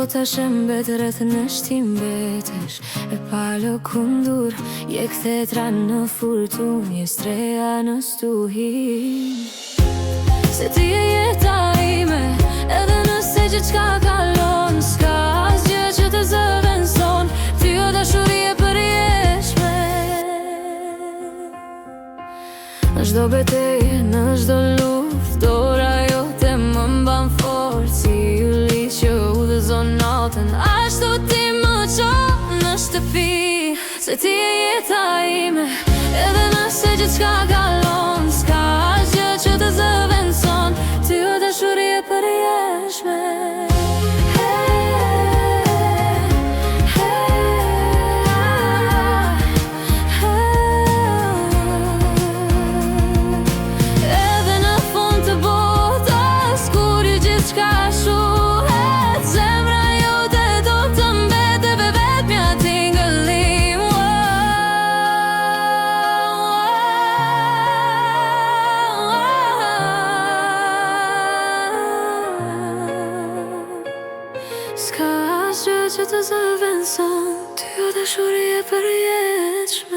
bota shëmbet rreth në shtim betesh e palo kundur je kthetra në furtun je streja në stuhi se ti e jeta ime edhe nëse gjithçka kalon s'ka asgjë që të zëvendëson ty o dashuri e përjeshme në çdo betejë në çdo luftë dora jote më mban fort si yli që udhëzon natën ashtu ti më çon në shtëpi se ti e jeta ime edhe nëse gjithçka kalon s'ka asgjë që të zëvendëson ty o dashuri e përjeshme S'ka asgjë që të zëvendëson ty o dashuri e përjeshme